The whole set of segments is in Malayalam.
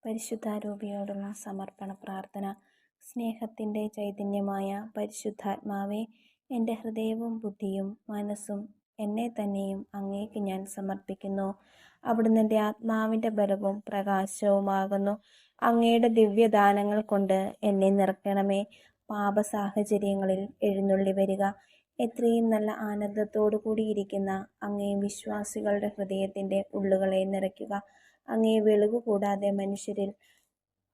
പരിശുദ്ധാരൂപിയോടുള്ള സമർപ്പണ പ്രാർത്ഥന. സ്നേഹത്തിൻ്റെ ചൈതന്യമായ പരിശുദ്ധാത്മാവേ, എൻ്റെ ഹൃദയവും ബുദ്ധിയും മനസ്സും എന്നെ തന്നെയും അങ്ങേക്ക് ഞാൻ സമർപ്പിക്കുന്നു. അവിടുന്ന് എൻ്റെ ആത്മാവിൻ്റെ ബലവും പ്രകാശവുമാകുന്നു. അങ്ങയുടെ ദിവ്യദാനങ്ങൾ കൊണ്ട് എന്നെ നിറയ്ക്കണമേ. പാപ സാഹചര്യങ്ങളിൽ എഴുന്നള്ളി വരിക. എത്രയും നല്ല ആനന്ദത്തോടു കൂടിയിരിക്കുന്ന അങ്ങേ വിശ്വാസികളുടെ ഹൃദയത്തിൻ്റെ ഉള്ളുകളെ നിറയ്ക്കുക. അങ്ങേ വെളിവ് കൂടാതെ മനുഷ്യരിൽ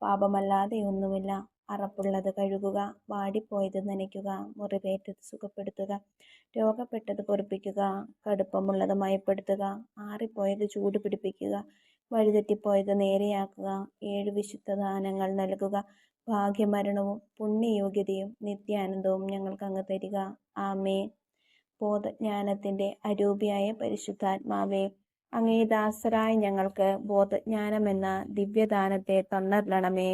പാപമല്ലാതെ ഒന്നുമില്ല. അറപ്പുള്ളത് കഴുകുക, വാടിപ്പോയത് നനയ്ക്കുക, മുറിവേറ്റത് സുഖപ്പെടുത്തുക, രോഗപ്പെട്ടത് പൊറിപ്പിക്കുക, കടുപ്പമുള്ളത് മയപ്പെടുത്തുക, ആറിപ്പോയത് ചൂട് പിടിപ്പിക്കുക, വഴിതെറ്റിപ്പോയത് നേരെയാക്കുക, 7 വിശുദ്ധ ദാനങ്ങൾ നൽകുക. ഭാഗ്യമരണവും പുണ്യയോഗ്യതയും നിത്യാനന്ദവും ഞങ്ങൾക്ക് അങ്ങ് തരിക. ആമേൻ. ബോധജ്ഞാനത്തിൻ്റെ അരൂപിയായ പരിശുദ്ധാത്മാവേ, അങ്ങേ ദാസരായ ഞങ്ങൾക്ക് ബോധജ്ഞാനമെന്ന ദിവ്യദാനത്തെ തന്നരുളണമേ.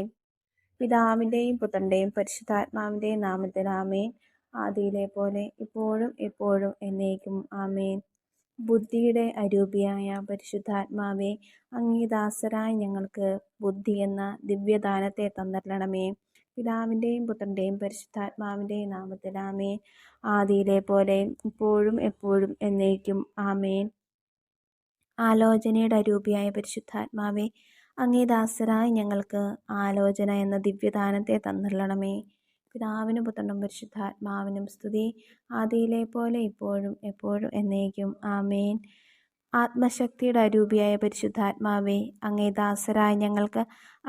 പിതാവിൻ്റെയും പുത്രൻ്റെയും പരിശുദ്ധാത്മാവിൻ്റെയും നാമത്തിൽ ആമേൻ. ആദിയിലെ പോലെ ഇപ്പോഴും എപ്പോഴും എന്നേക്കും ആമേൻ. ബുദ്ധിയുടെ അരൂപിയായ പരിശുദ്ധാത്മാവേ, അങ്ങേ ദാസരായ ഞങ്ങൾക്ക് ബുദ്ധി എന്ന ദിവ്യദാനത്തെ തന്നരുളണമേ. പിതാവിൻ്റെയും പുത്രൻ്റെയും പരിശുദ്ധാത്മാവിൻ്റെയും നാമത്തിൽ ആമേൻ. ആദിയിലെ പോലെ ഇപ്പോഴും എപ്പോഴും എന്നേക്കും ആമേൻ. ആലോചനയുടെ അരൂപിയായ പരിശുദ്ധാത്മാവേ, അങ്ങേ ദാസരായ ഞങ്ങൾക്ക് ആലോചന എന്ന ദിവ്യദാനത്തെ തന്നരുളണമേ. പിതാവിനും പുത്രനും പരിശുദ്ധാത്മാവിനും സ്തുതി, ആദിയിലെ പോലെ ഇപ്പോഴും എപ്പോഴും എന്നേക്കും ആമേൻ. ആത്മശക്തിയുടെ അരൂപിയായ പരിശുദ്ധാത്മാവേ, അങ്ങേ ദാസരായ ഞങ്ങൾക്ക്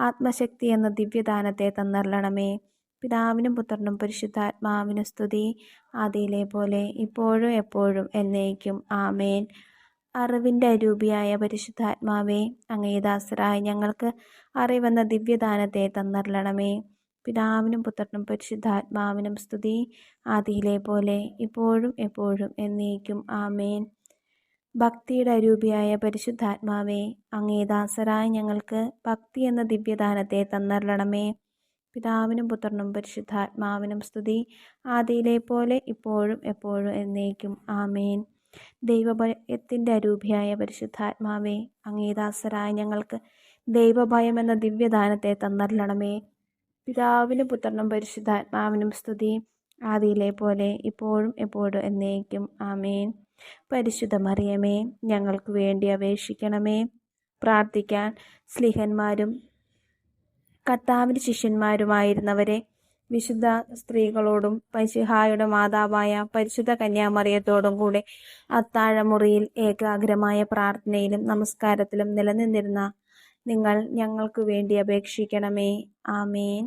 ആത്മശക്തി എന്ന ദിവ്യദാനത്തെ തന്നരുളണമേ. പിതാവിനും പുത്രനും പരിശുദ്ധാത്മാവിനും സ്തുതി, ആദിയിലെ പോലെ ഇപ്പോഴും എപ്പോഴും എന്നേക്കും ആമേൻ. അറിവിൻ്റെ അരൂപിയായ പരിശുദ്ധാത്മാവേ, അങ്ങേ ദാസരായ ഞങ്ങൾക്ക് അറിവെന്ന ദിവ്യദാനത്തെ തന്നരുളണമേ. പിതാവിനും പുത്രനും പരിശുദ്ധാത്മാവിനും സ്തുതി, ആദിയിലെ പോലെ ഇപ്പോഴും എപ്പോഴും എന്നേക്കും ആമേൻ. ഭക്തിയുടെ അരൂപിയായ പരിശുദ്ധാത്മാവേ, അങ്ങേ ദാസരായ ഞങ്ങൾക്ക് ഭക്തി എന്ന ദിവ്യദാനത്തെ തന്നരുളണമേ. പിതാവിനും പുത്രനും പരിശുദ്ധാത്മാവിനും സ്തുതി, ആദിയിലെ പോലെ ഇപ്പോഴും എപ്പോഴും എന്നേക്കും ആമേൻ. ദൈവഭയത്തിൻ്റെ അരൂപിയായ പരിശുദ്ധാത്മാവേ, അങ്ങേ ദാസരായ ഞങ്ങൾക്ക് ദൈവഭയം എന്ന ദിവ്യദാനത്തെ തന്നരുളണമേ. പിതാവിനും പുത്രനും പരിശുദ്ധാത്മാവിനും സ്തുതി, ആദിയിലെ പോലെ ഇപ്പോഴും എപ്പോഴും എന്നേക്കും ആമേൻ. പരിശുദ്ധ മറിയമേ, ഞങ്ങൾക്ക് വേണ്ടി അപേക്ഷിക്കണമേ. പ്രാർത്ഥിക്കാൻ. സ്ലീഹന്മാരും കർത്താവിൻ്റെ ശിഷ്യന്മാരുമായിരുന്നവരെ, വിശുദ്ധ സ്ത്രീകളോടും പരിശുഹായുടെ മാതാവായ പരിശുദ്ധ കന്യാമറിയത്തോടും കൂടെ അത്താഴമുറിയിൽ ഏകാഗ്രമായ പ്രാർത്ഥനയിലും നമസ്കാരത്തിലും നിലനിന്നിരുന്ന നിങ്ങൾ ഞങ്ങൾക്ക് വേണ്ടി അപേക്ഷിക്കണമേ. ആമേൻ.